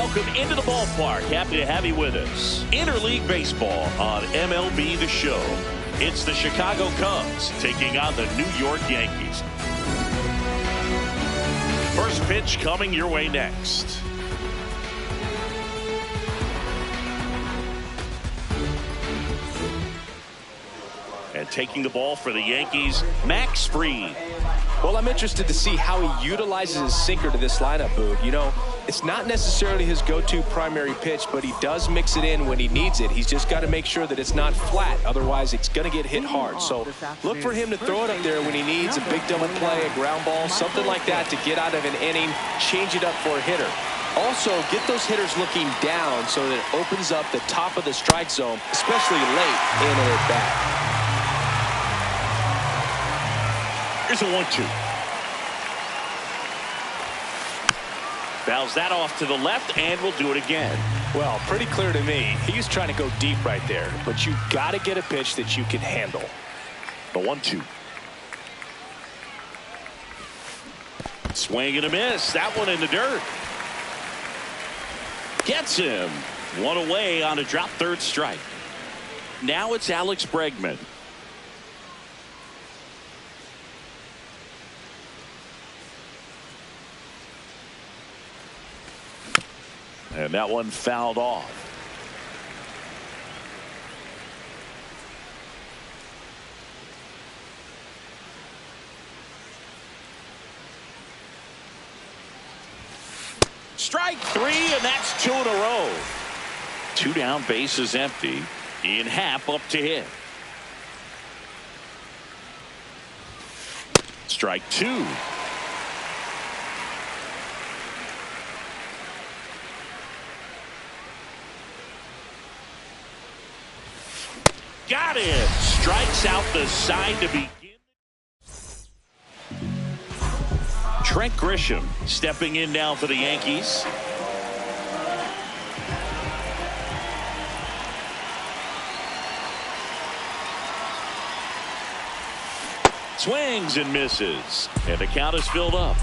welcome into the ballpark. Happy to have you with us. Interleague Baseball on MLB The Show. It's the Chicago Cubs taking on the New York Yankees. First pitch coming your way next. And taking the ball for the Yankees, Max Fried. Well, I'm interested to see how he utilizes his sinker to this lineup, Boog. You know, it's not necessarily his go-to primary pitch, but he does mix it in when he needs it. He's just got to make sure that it's not flat. Otherwise, it's going to get hit hard. So look for him to throw it up there when he needs a big double play, a ground ball, something like that to get out of an inning, change it up for a hitter. Also, get those hitters looking down so that it opens up the top of the strike zone, especially late in an at-bat. Here's a 1-2. Fouls that off to the left, and we'll do it again. Well, pretty clear to me. He's trying to go deep right there, but you got to get a pitch that you can handle. The 1-2. Swing and a miss. That one in the dirt. Gets him. One away on a drop third strike. Now it's Alex Bregman. And that one fouled off. Strike three, and that's two in a row. Two down, bases empty. Ian Happ up to hit. Strike two. Got it. Strikes out the side to begin. Trent Grisham stepping in now for the Yankees. Swings and misses, and the count is filled up.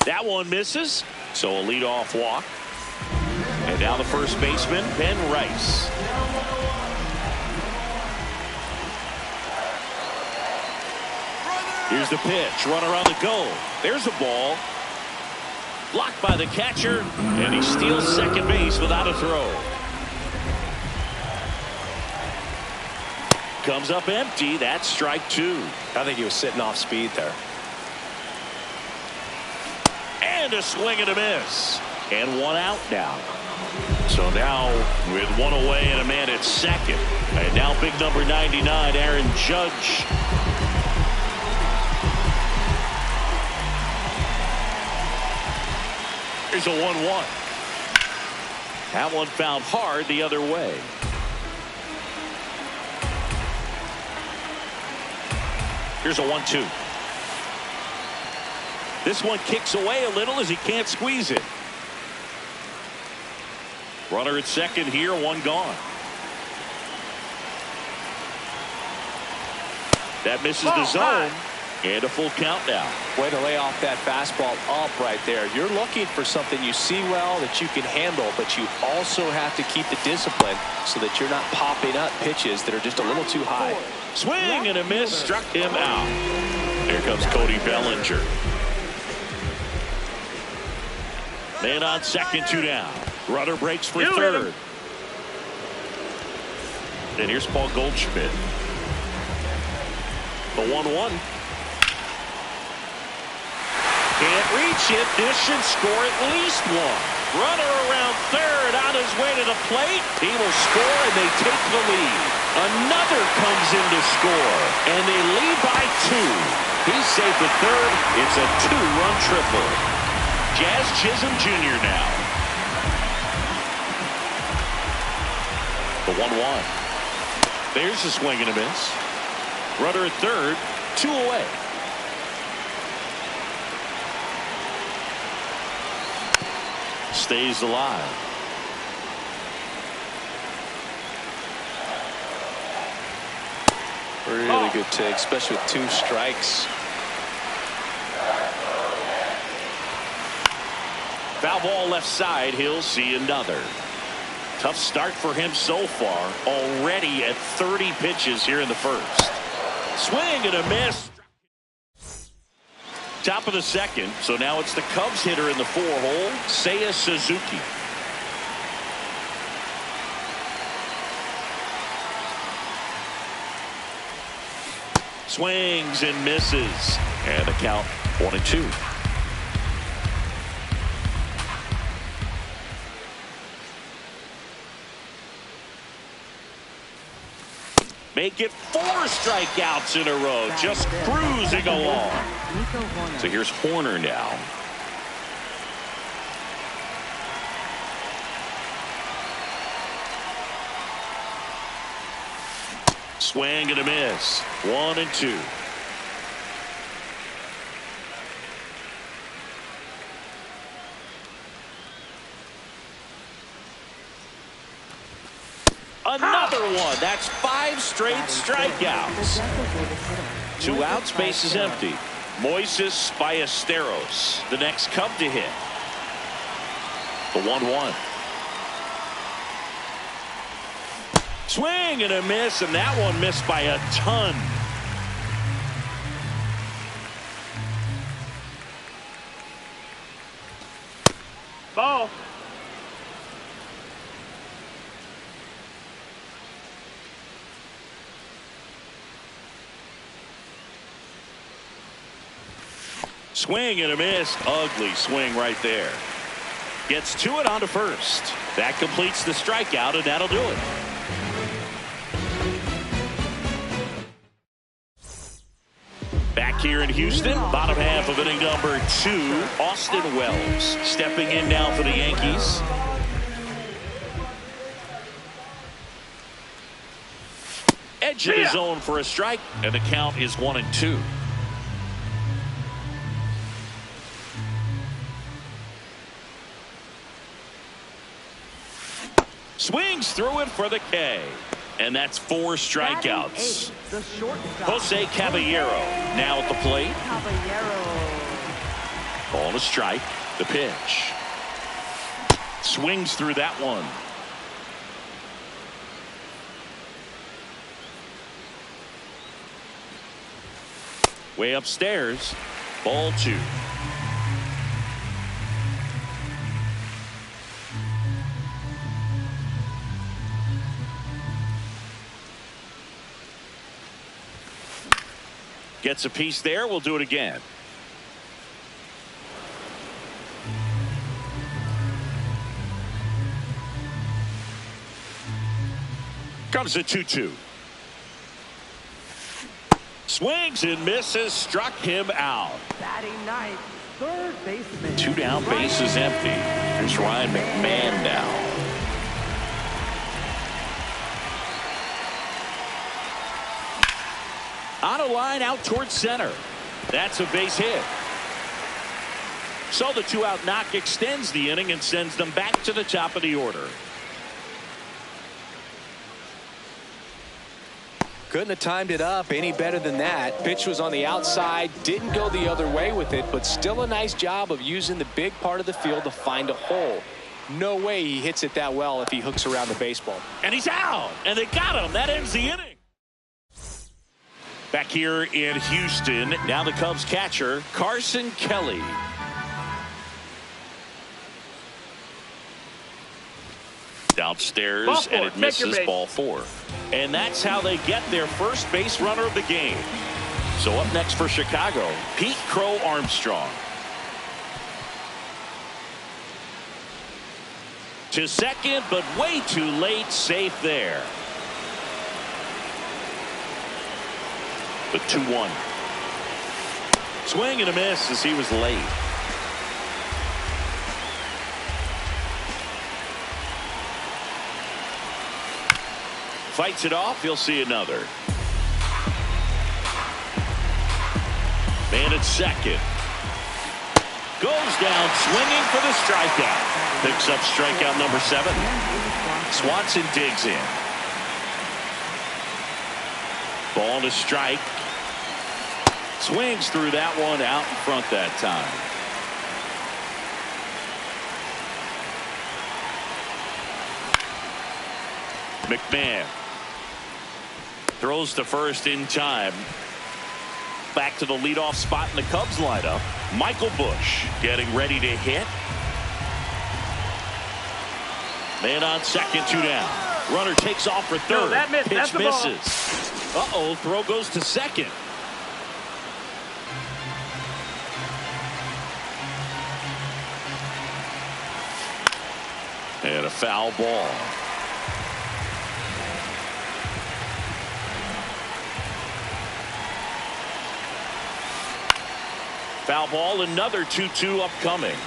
That one misses, so a leadoff walk. And now the first baseman, Ben Rice. Here's the pitch, runner on the go. There's the ball. Blocked by the catcher, and he steals second base without a throw. Comes up empty. That's strike two. I think he was sitting off speed there. And a swing and a miss. And one out now. So now with one away and a man at second. And now big number 99, Aaron Judge. Here's a 1-1. That one fouled hard the other way. Here's a 1-2. This one kicks away a little as he can't squeeze it. Runner at second here, one gone. That misses the zone. And a full count now. Way to lay off that fastball up right there. You're looking for something you see well that you can handle, but you also have to keep the discipline so that you're not popping up pitches that are just a little too high. Swing and a miss, struck him out. Here comes Cody Bellinger. Man on second, two down. Runner breaks for third. And here's Paul Goldschmidt. The 1-1. Can't reach it. This should score at least one. Runner around third on his way to the plate. He will score, and they take the lead. Another comes in to score, and they lead by two. He's safe at third. It's a two-run triple. Jazz Chisholm Jr. now. The 1-1. There's a swing and a miss. Runner at third, two away. Stays alive. Really good take, especially with 2 strikes. Foul ball left side. He'll see another. Tough start for him so far. Already at 30 pitches here in the first. Swing and a miss. Top of the second. So now it's the Cubs hitter in the 4-hole, Seiya Suzuki. Swings and misses. And the count 1-2. Make it 4 strikeouts in a row. Just cruising along. So here's Horner now. Swing and a miss. 1-2. Another one. That's 5 straight strikeouts. 2 outs, base is empty. Moises Ballesteros, the next Cub to hit. The 1-1. Swing and a miss, and that one missed by a ton. Ball. Swing and a miss. Ugly swing right there. Gets to it onto first. That completes the strikeout, and that'll do it. Back here in Houston, bottom half of inning number 2, Austin Wells stepping in now for the Yankees. Edge of the zone for a strike, and the count is 1-2. Swings through it for the K. And that's 4 strikeouts. Jose Caballero now at the plate. Ball to strike. The pitch. Swings through that one. Way upstairs. Ball 2. Gets a piece there. We'll do it again. Comes a 2-2. Swings and misses. Struck him out. Batting ninth, third baseman. 2 down, bases empty. Here's Ryan McMahon now. On a line out towards center. That's a base hit. So the 2-out knock extends the inning and sends them back to the top of the order. Couldn't have timed it up any better than that. Pitch was on the outside, didn't go the other way with it, but still a nice job of using the big part of the field to find a hole. No way he hits it that well if he hooks around the baseball. And he's out. And they got him. That ends the inning. Back here in Houston, now the Cubs catcher, Carson Kelly. Downstairs, and it misses ball 4. And that's how they get their first base runner of the game. So up next for Chicago, Pete Crow Armstrong. To second, but way too late. Safe there. The 2-1. Swing and a miss as he was late. Fights it off. He'll see another. Man at second. Goes down swinging for the strikeout. Picks up strikeout number 7. Swanson digs in. Ball to strike. Swings through that one out in front that time. McMahon throws to first in time. Back to the leadoff spot in the Cubs lineup. Michael Busch getting ready to hit. Man on second, 2 down. Runner takes off for third. No, that missed. Pitch That's the ball. misses. Uh-oh, throw goes to second. And a foul ball. Foul ball, another 2-2 upcoming.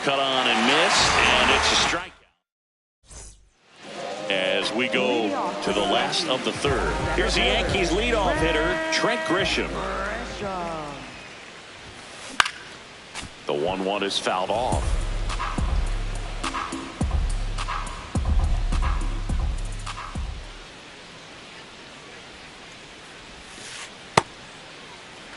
Cut on and missed, and it's a strikeout. As we go to the last of the third. Here's the Yankees leadoff hitter, Trent Grisham. The 1-1 is fouled off.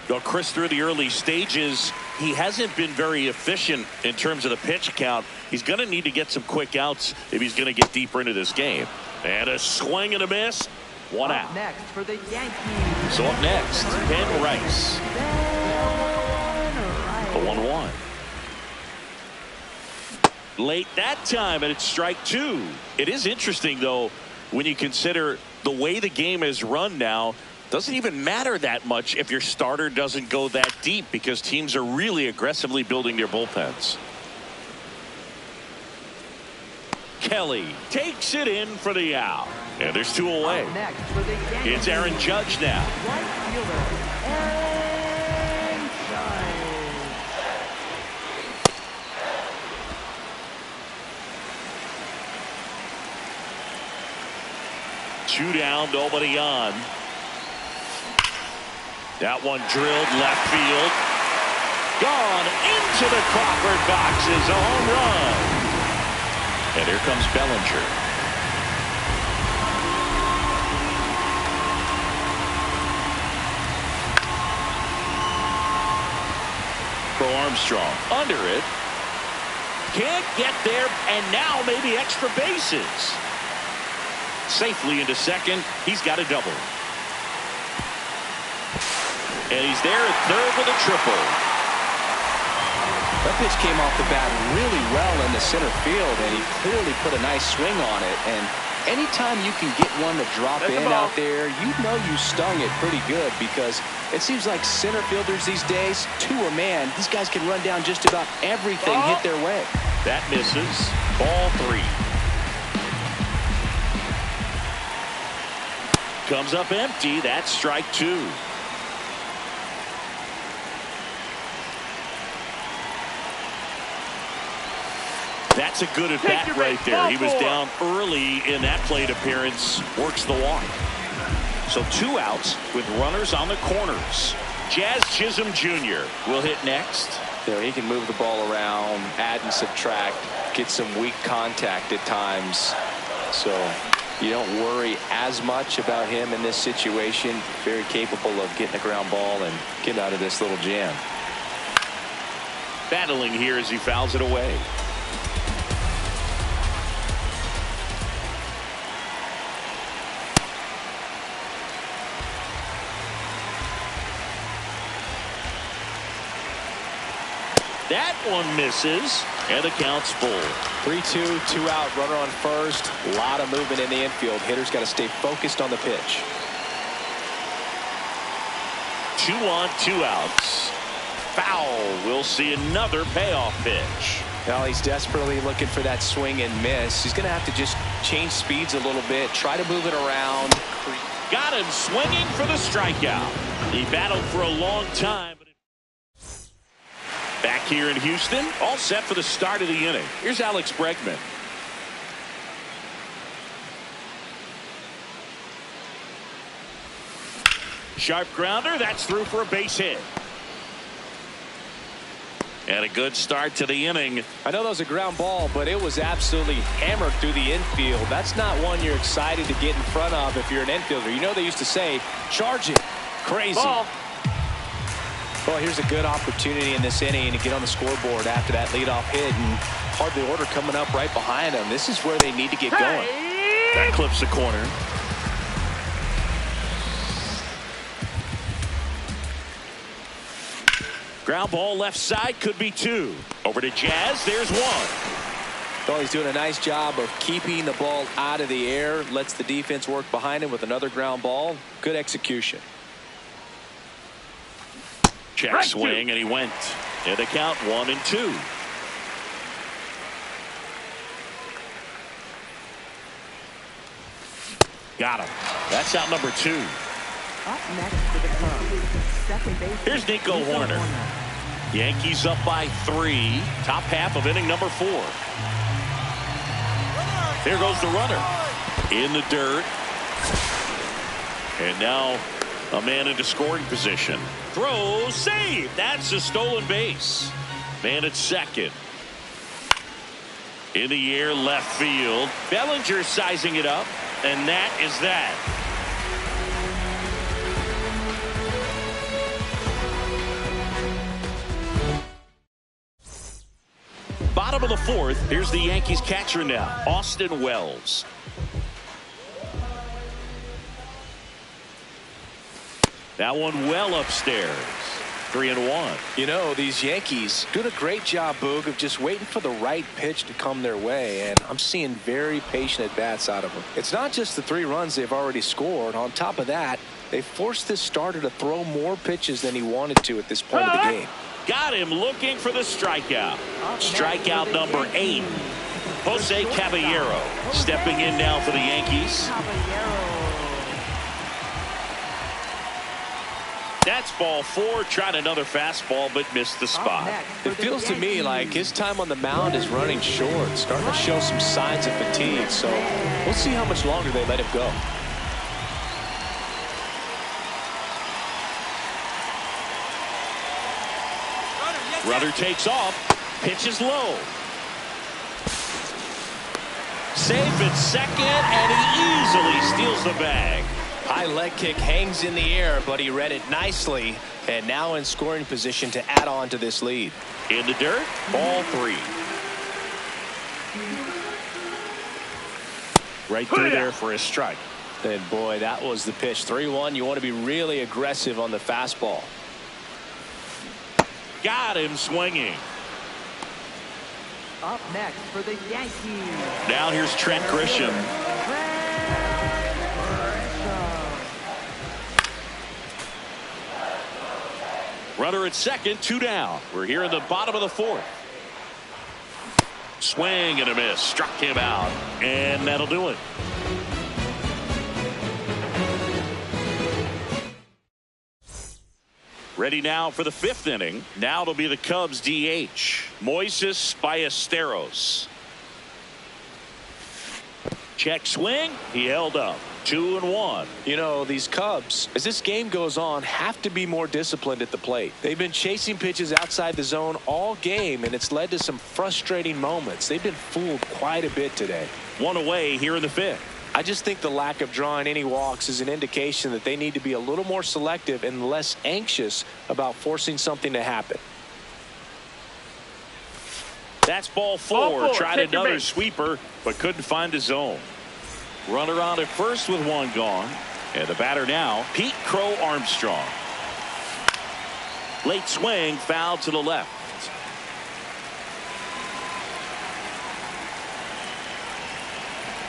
Well, Chris, through the early stages, he hasn't been very efficient in terms of the pitch count. He's going to need to get some quick outs if he's going to get deeper into this game. And a swing and a miss. One out. Next for the Yankees. So up next, Ben Rice. The 1-1. Late that time, and it's strike 2. It is interesting, though, when you consider the way the game is run now. Doesn't even matter that much if your starter doesn't go that deep, because teams are really aggressively building their bullpens. Kelly takes it in for the out. And there's 2 away. Next for the Yankees. It's Aaron Judge now. Right fielder, Aaron Judge. 2 down, nobody on. That one drilled left field. Gone into the Crawford box is a home run. And here comes Bellinger. For Armstrong. Under it. Can't get there, and now maybe extra bases. Safely into second. He's got a double. And he's there at third with a triple. That pitch came off the bat really well in the center field, and he clearly put a nice swing on it. And anytime you can get one to drop in out there, you know you stung it pretty good, because it seems like center fielders these days, to a man, these guys can run down just about everything hit their way. That misses. Ball 3. Comes up empty. That's strike 2. That's a good at bat right there. He was down early in that plate appearance. Works the walk. So 2 outs with runners on the corners. Jazz Chisholm Jr. will hit next. There, he can move the ball around, add and subtract, get some weak contact at times. So you don't worry as much about him in this situation. Very capable of getting a ground ball and getting out of this little jam. Battling here as he fouls it away. That one misses, and the count's full. 3-2, 2 out, runner on first. A lot of movement in the infield. Hitter's got to stay focused on the pitch. 2 on, 2 outs. Foul. We'll see another payoff pitch. Well, he's desperately looking for that swing and miss. He's going to have to just change speeds a little bit, try to move it around. Got him swinging for the strikeout. He battled for a long time. Back here in Houston, all set for the start of the inning. Here's Alex Bregman. Sharp grounder, that's through for a base hit. And a good start to the inning. I know that was a ground ball, but it was absolutely hammered through the infield. That's not one you're excited to get in front of if you're an infielder. You know they used to say, charge it. Crazy. Ball. Well, here's a good opportunity in this inning to get on the scoreboard after that leadoff hit, and hardly order coming up right behind them. This is where they need to get going. That clips the corner. Ground ball left side, could be 2. Over to Jazz, there's 1. Well, he's doing a nice job of keeping the ball out of the air, lets the defense work behind him with another ground ball. Good execution. Check right swing, 2. And he went. And the count 1-2. Got him. That's out number 2. Up next for the Cubs, second base. Here's Nico Hoerner. Yankees up by 3. Top half of inning number 4. There goes the runner. In the dirt. And now a man into scoring position. Throw, save. That's a stolen base. Man at second. In the air, left field. Bellinger sizing it up. And that is that. Bottom of the 4th. Here's the Yankees catcher now, Austin Wells. That one well upstairs. 3-1. You know, these Yankees doing a great job, Boog, of just waiting for the right pitch to come their way, and I'm seeing very patient at-bats out of them. It's not just the 3 runs they've already scored. On top of that, they forced this starter to throw more pitches than he wanted to at this point of the game. Got him looking for the strikeout. Strikeout number 8. Jose Caballero stepping in now for the Yankees. That's ball 4. Tried another fastball, but missed the spot. It feels to me like his time on the mound is running short, starting to show some signs of fatigue. So we'll see how much longer they let him go. Runner takes off. Pitch is low. Safe at second, and he easily steals the bag. High leg kick hangs in the air, but he read it nicely, and now in scoring position to add on to this lead. In the dirt, ball 3. Right through there for a strike. And boy, that was the pitch. 3-1. You want to be really aggressive on the fastball. Got him swinging. Up next for the Yankees. Now here's Trent Grisham. Runner at second, 2 down. We're here in the bottom of the 4th. Swing and a miss. Struck him out. And that'll do it. Ready now for the 5th inning. Now it'll be the Cubs DH, Moises Ballesteros. Check swing. He held up. 2-1. You know, these Cubs, as this game goes on, have to be more disciplined at the plate. They've been chasing pitches outside the zone all game, and it's led to some frustrating moments. They've been fooled quite a bit today. 1 away here in the 5th. I just think the lack of drawing any walks is an indication that they need to be a little more selective and less anxious about forcing something to happen. That's ball 4. Tried another sweeper, but couldn't find a zone. Runner on at first with 1 gone. And the batter now, Pete Crow Armstrong. Late swing, foul to the left.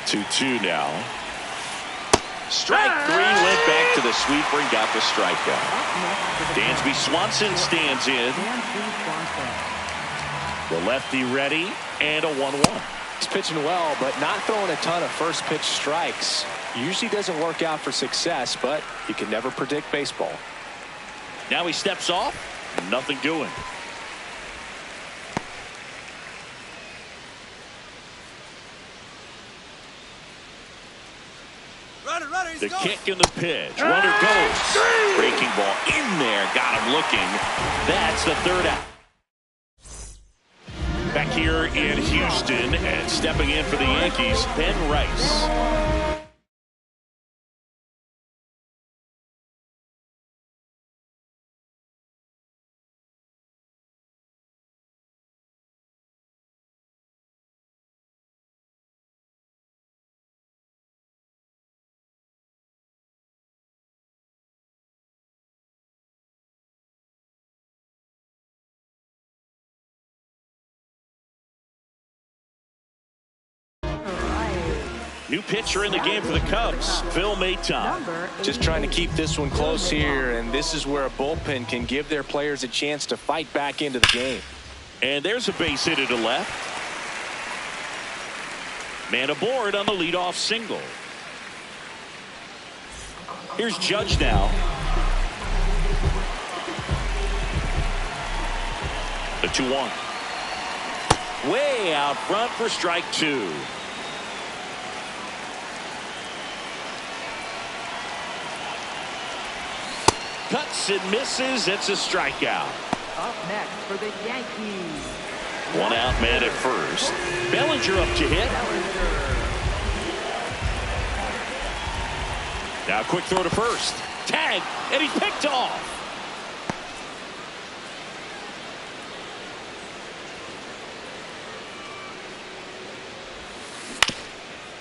2-2 now. Strike 3, went back to the sweeper and got the strikeout. Dansby Swanson stands in. The lefty ready, and a 1-1. He's pitching well, but not throwing a ton of first pitch strikes. Usually doesn't work out for success, but you can never predict baseball. Now he steps off, nothing doing. The kick and the pitch. Runner goes. Breaking ball in there. Got him looking. That's the 3rd out. Back here in Houston, and stepping in for the Yankees, Ben Rice. New pitcher in the game for the Cubs, Phil Maton. Just trying to keep this one close here, and this is where a bullpen can give their players a chance to fight back into the game. And there's a base hit to left. Man aboard on the leadoff single. Here's Judge now. The 2-1. Way out front for strike two. Cuts and misses. It's a strikeout. Up next for the Yankees. One out, man at first. Bellinger up to hit. Now quick throw to first. Tag, and he's picked off.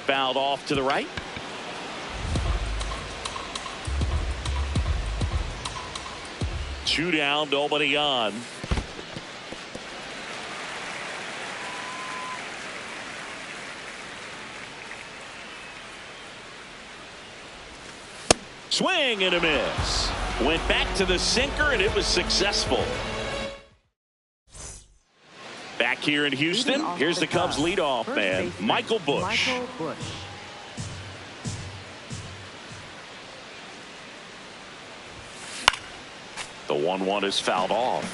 Fouled off to the right. Two down, nobody on. Swing and a miss. Went back to the sinker, and it was successful. Back here in Houston, here's the Cubs leadoff man, Michael Busch. The 1-1 is fouled off.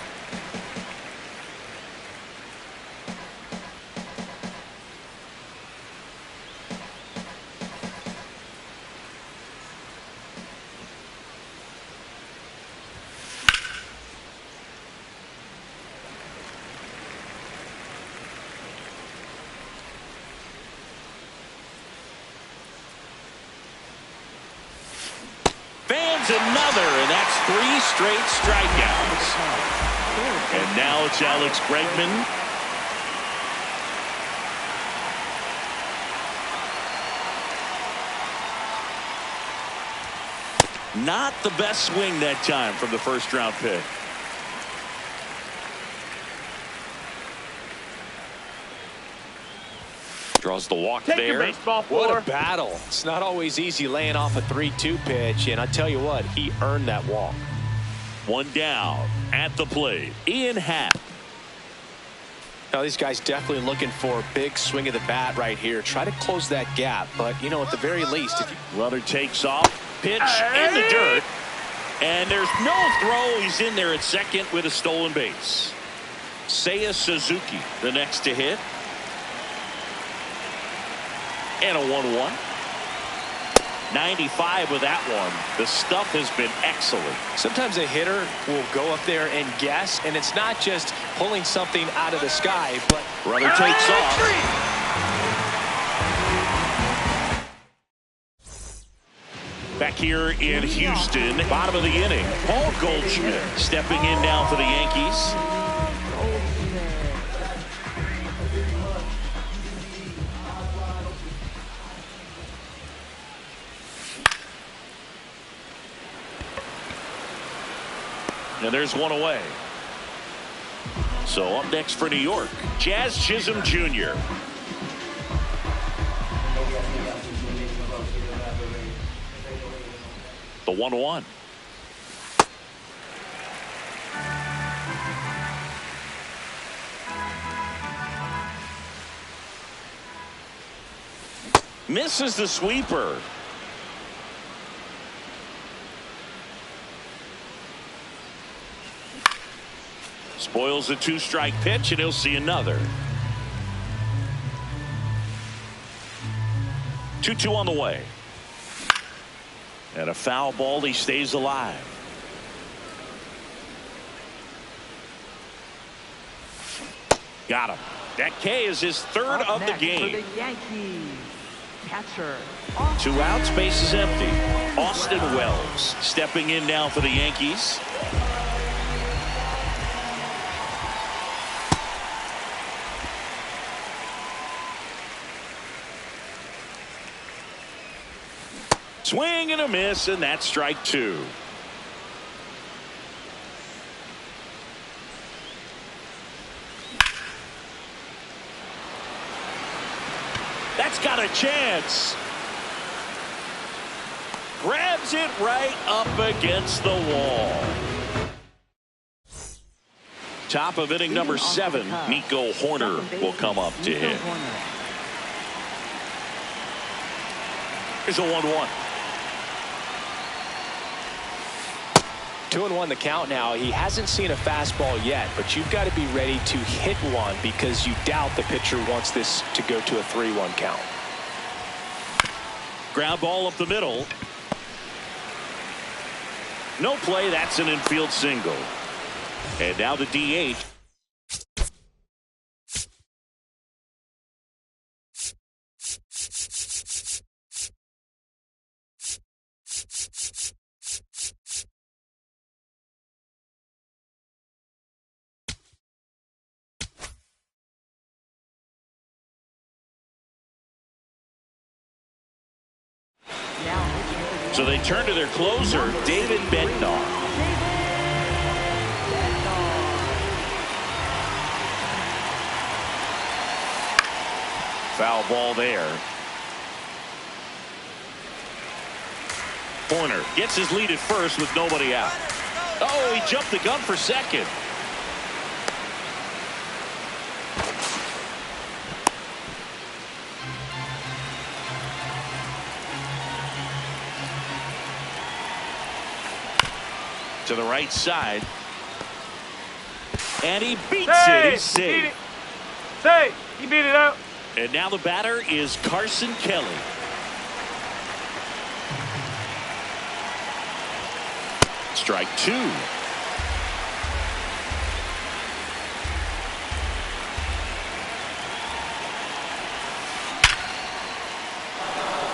Fans another, and that's 3 straight strikeouts. And now it's Alex Bregman. Not the best swing that time from the first round pick. Draws the walk there. What a battle. It's not always easy laying off a 3-2 pitch, and I tell you what, he earned that walk. One down at the plate, Ian Happ. Now these guys definitely looking for a big swing of the bat right here. Try to close that gap, but you know, at the very least, if you... Runner takes off, pitch in the dirt, and there's no throw. He's in there at second with a stolen base. Seiya Suzuki the next to hit. And a 1-1. 95 with that one. The stuff has been excellent. Sometimes a hitter will go up there and guess, and it's not just pulling something out of the sky, but runner takes off. Back here in Houston, bottom of the inning, Paul Goldschmidt stepping in now for the Yankees. And there's one away. So up next for New York, Jazz Chisholm Jr. The 1-1. Misses the sweeper. Spoils a 2-strike pitch, and he'll see another. 2-2 on the way. And a foul ball. He stays alive. Got him. That K is his third Up of the next for game. the Yankees, catcher. 2 outs, base is empty. Austin Wells stepping in now for the Yankees. Swing and a miss, and that's strike 2. That's got a chance. Grabs it right up against the wall. Top of inning number 7, Nico Hoerner will come up to hit. Here's a 1-1. 2-1 the count now. He hasn't seen a fastball yet, but you've got to be ready to hit one because you doubt the pitcher wants this to go to a 3-1 count. Ground ball up the middle. No play. That's an infield single. And now the DH. So they turn to their closer, David Bednar. Foul ball there. Hoerner gets his lead at first with nobody out. Oh, he jumped the gun for second. To the right side. And he beats it. He's safe. He beat it out. And now the batter is Carson Kelly. Strike 2.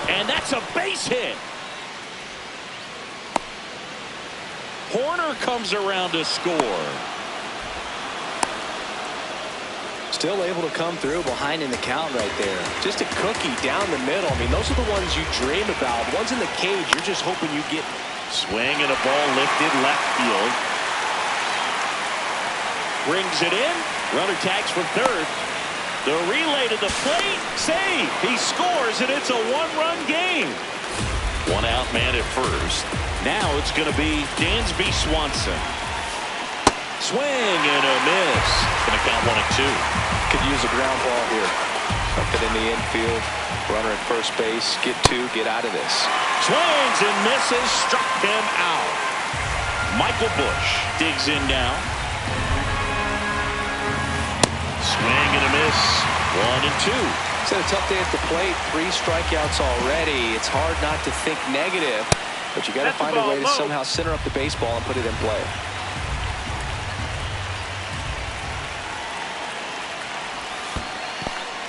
And that's a base hit. Hoerner comes around to score. Still able to come through behind in the count right there. Just a cookie down the middle. I mean, those are the ones you dream about. The ones in the cage, you're just hoping you get. Swing and a ball lifted left field. Brings it in. Runner tags from third. The relay to the plate. Save. He scores, and it's a 1-run game. 1 out, man at first. Now it's going to be Dansby Swanson. Swing and a miss. Going to count 1-2. Could use a ground ball here. Something in the infield. Runner at first base. Get 2. Get out of this. Swings and misses. Struck him out. Michael Busch digs in now. Swing and a miss. 1-2. It's a tough day at the plate. 3 strikeouts already. It's hard not to think negative. But you got to find a way to somehow center up the baseball and put it in play.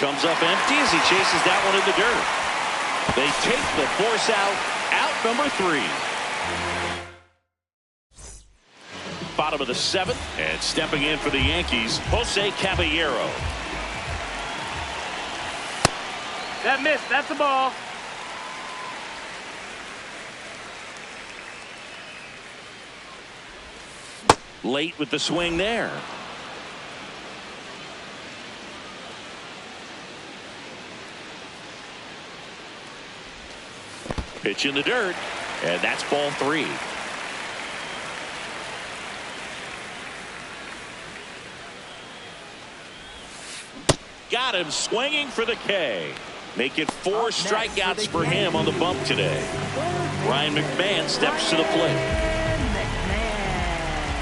Comes up empty as he chases that one in the dirt. They take the force out. Out number 3. Bottom of the 7th. And stepping in for the Yankees, Jose Caballero. That missed. That's the ball. Late with the swing there. Pitch in the dirt, and that's ball 3. Got him swinging for the K. Make it 4 strikeouts for him on the bump today. Ryan McMahon steps to the plate.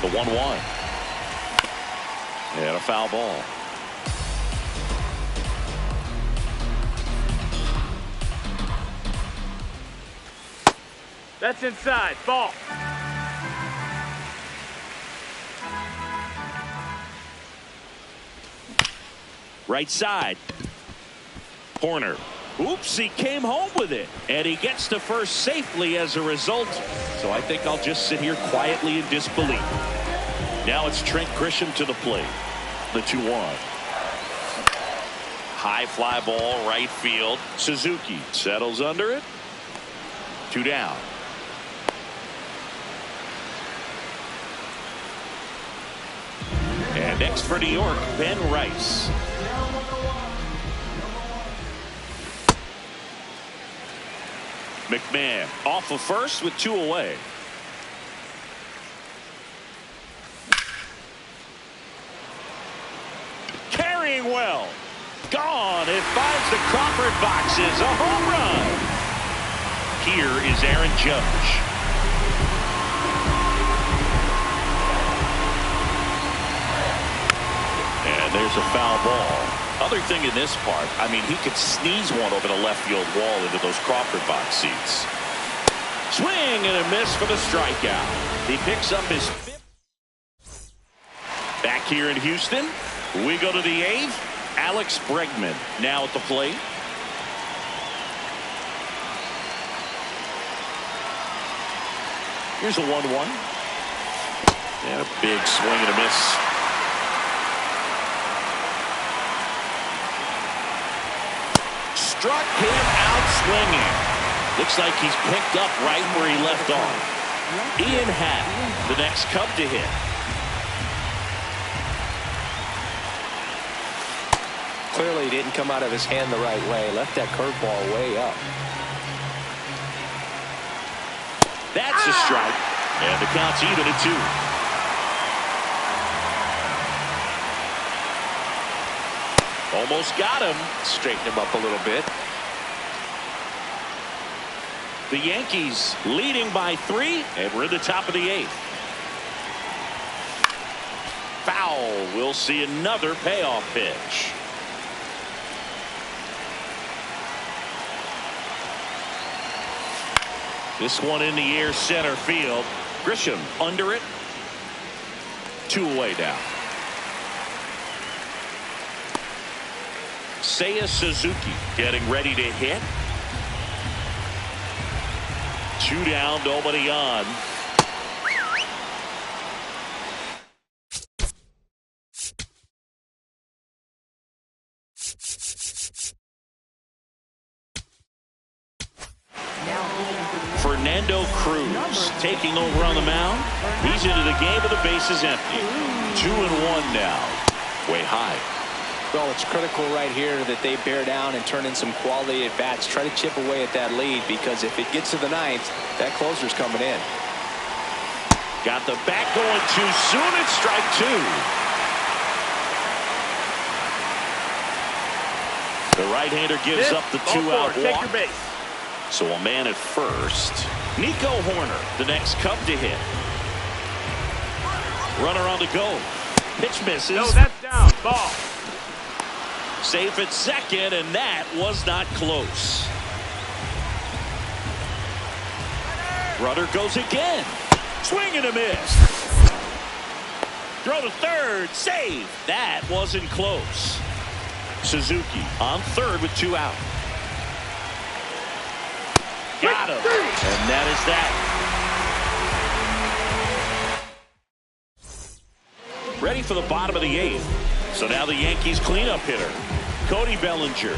The 1-1. And a foul ball. That's inside. Ball. Right side. Horner. Oops, he came home with it. And he gets to first safely as a result. So I think I'll just sit here quietly in disbelief. Now it's Trent Grisham to the plate. The 2-1. High fly ball, right field. Suzuki settles under it. 2 down. And next for New York, Ben Rice. McMahon off of first with 2 away. Carrying well. Gone. It finds the Crawford boxes. A home run. Here is Aaron Judge. And there's a foul ball. Other thing in this part, I mean, he could sneeze one over the left field wall into those Crawford box seats. Swing and a miss for the strikeout. He picks up his 5th. Back here in Houston, we go to the 8th. Alex Bregman now at the plate. Here's a 1-1. And a big swing and a miss. Struck him out swinging. Looks like he's picked up right where he left off. Ian Happ, the next Cub to hit. Clearly he didn't come out of his hand the right way. Left that curveball way up. That's a strike. And the count's even at 2. Almost got him. Straighten him up a little bit. The Yankees leading by 3, and we're at the top of the 8th. Foul. We'll see another payoff pitch. This one in the air, center field. Grisham under it. 2 away now. Seiya Suzuki getting ready to hit. 2 down, nobody on. Fernando Cruz taking over on the mound. He's into the game with the bases empty. 2-1 now. Way high. Well, it's critical right here that they bear down and turn in some quality at bats. Try to chip away at that lead, because if it gets to the 9th, that closer's coming in. Got the bat going too soon. It's strike 2. The right-hander gives up the 2-out walk. Take your base. So a man at first. Nico Horner, the next Cub to hit. Runner on the go. Pitch misses. No, that's down. Ball. Safe at second, and that was not close. Runner goes again. Swing and a miss. Throw to third. Save. That wasn't close. Suzuki on third with 2 out. Got him. And that is that. Ready for the bottom of the 8th. So now the Yankees cleanup hitter, Cody Bellinger.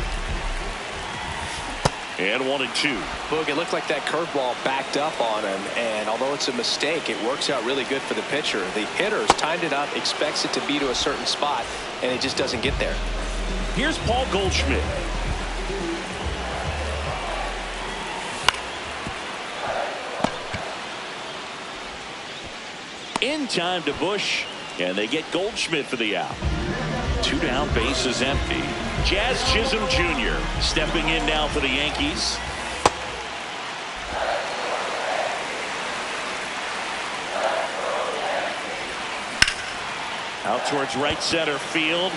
And 1-2. Boog, it looked like that curveball backed up on him, and although it's a mistake, it works out really good for the pitcher. The hitter's timed it up, expects it to be to a certain spot, and it just doesn't get there. Here's Paul Goldschmidt. In time to Bush, and they get Goldschmidt for the out. 2 down, bases empty. Jazz Chisholm Jr. stepping in now for the Yankees. Out towards right center field.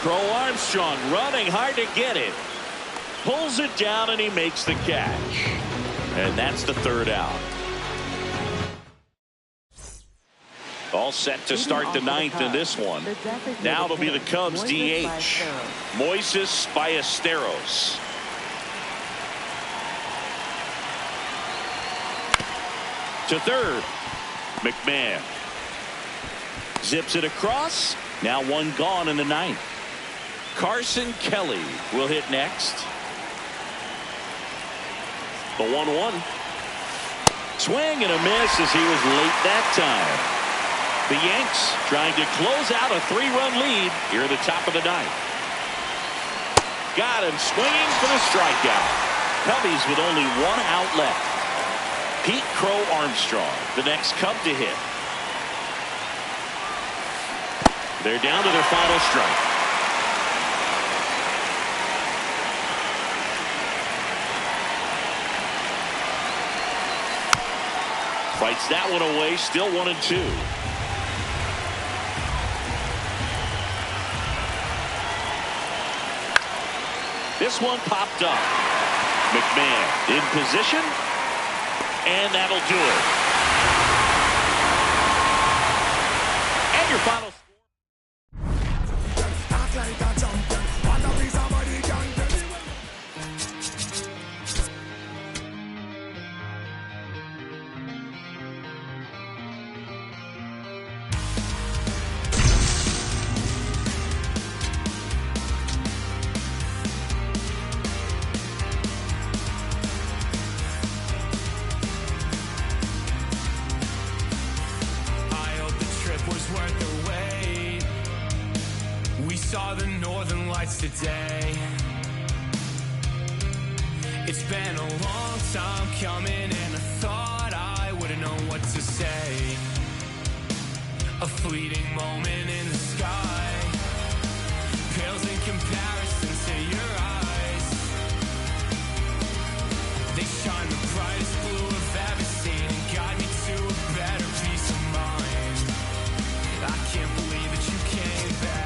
Crow Armstrong running hard to get it. Pulls it down and he makes the catch. And that's the 3rd out. All set to start the ninth in this one. Now it'll be the Cubs DH, Moises Ballesteros. To third, McMahon. Zips it across. Now one gone in the ninth. Carson Kelly will hit next. The 1-1. Swing and a miss as he was late that time. The Yanks trying to close out a 3-run lead here at the top of the ninth. Got him swinging for the strikeout. Cubbies with only one out left. Pete Crow Armstrong, the next Cub to hit. They're down to their final strike. Fights that one away, still 1-2. This one popped up. McMahon in position. And that'll do it. And your final score. The northern lights today. It's been a long time coming, and I thought I wouldn't know what to say. A fleeting moment in the sky pales in comparison to your eyes. They shine the brightest blue I've ever seen and guide me to a better peace of mind. I can't believe that you came back.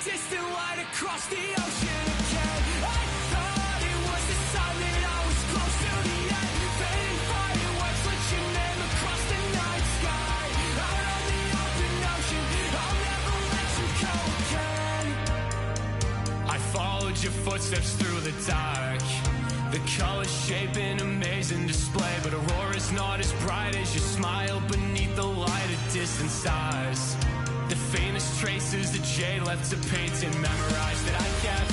Distant light across the ocean again. I thought it was the sign that I was close to the end. Fading fireworks let your name across the night sky. Out on the open ocean, I'll never let you go again. I followed your footsteps through the dark. The colors shape an amazing display, but Aurora's not as bright as your smile beneath the light of distant stars. The faintest traces that Jay left to paint and memorize that I kept.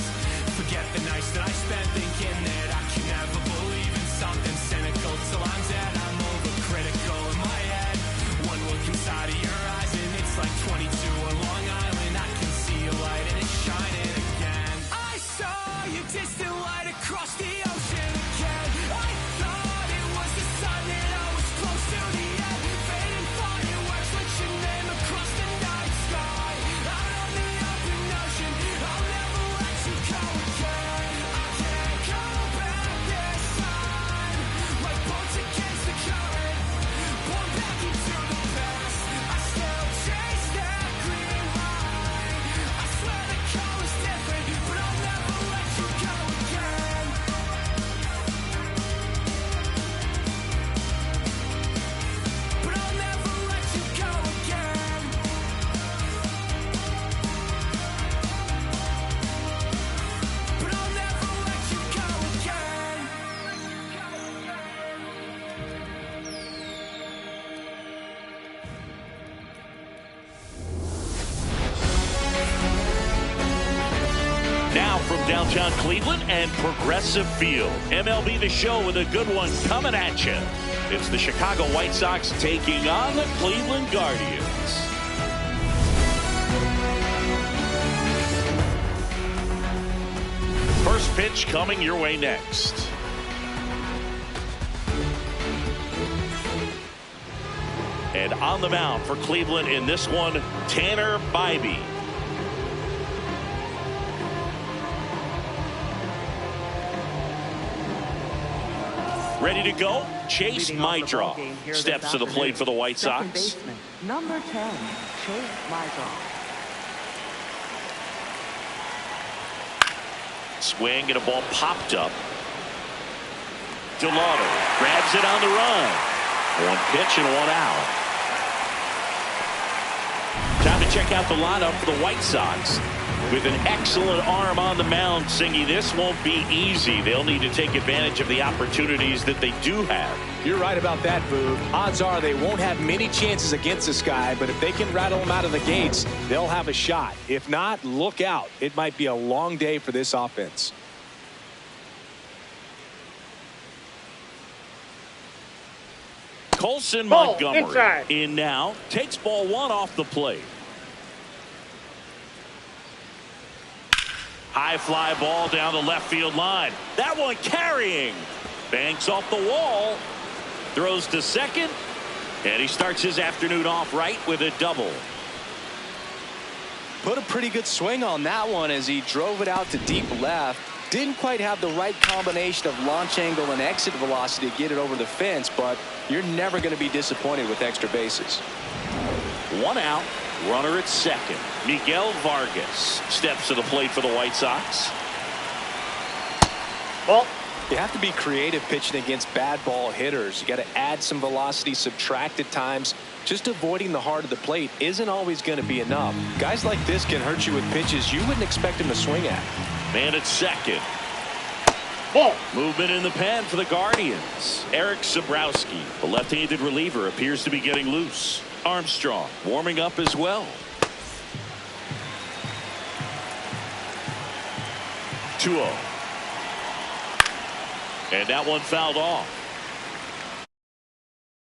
Forget the nights that I spent thinking that I can never believe in something cynical. Till I'm dead, I'm overcritical in my head. One look inside of your eyes and it's like 22 on Long Island. I can see a light and it's shining again. I saw your distant light across the ocean again. I thought it was the sign that I was close to the end. Fading fireworks let your name across the night sky. Out on the open ocean, I'll never let you go again. I can't go back this time. Like boats against the current, born back into the past. I still chase that green light. I swear the color's different, but I'll never let you go again. But I'll never let you go again. But I'll never let you go again. Now from downtown Cleveland and Progressive Field. MLB The Show with a good one coming at you. It's the Chicago White Sox taking on the Cleveland Guardians. First pitch coming your way next. And on the mound for Cleveland in this one, Tanner Bibee. Ready to go? Chase Meidroff steps to the plate for the White Sox. Number 10, Chase Meidroff. Swing and a ball popped up. DeLauder grabs it on the run. One pitch and one out. Time to check out the lineup for the White Sox. With an excellent arm on the mound, Singy, this won't be easy. They'll need to take advantage of the opportunities that they do have. You're right about that, Boog. Odds are they won't have many chances against this guy, but if they can rattle him out of the gates, they'll have a shot. If not, look out. It might be a long day for this offense. Colson Ball, Montgomery inside. in now. Takes ball one off the plate. High fly ball down the left field line. That one carrying. Banks off the wall. Throws to second. And he starts his afternoon off right with a double. Put a pretty good swing on that one as he drove it out to deep left. Didn't quite have the right combination of launch angle and exit velocity to get it over the fence, but you're never going to be disappointed with extra bases. One out. Runner at second. Miguel Vargas steps to the plate for the White Sox. Ball. You have to be creative pitching against bad ball hitters. You got to add some velocity, subtract at times. Just avoiding the heart of the plate isn't always going to be enough. Guys like this can hurt you with pitches you wouldn't expect him to swing at. Man at second. Ball. Movement in the pen for the Guardians. Eric Sabrowski, the left-handed reliever, appears to be getting loose. Armstrong warming up as well. 2-0. And that one fouled off.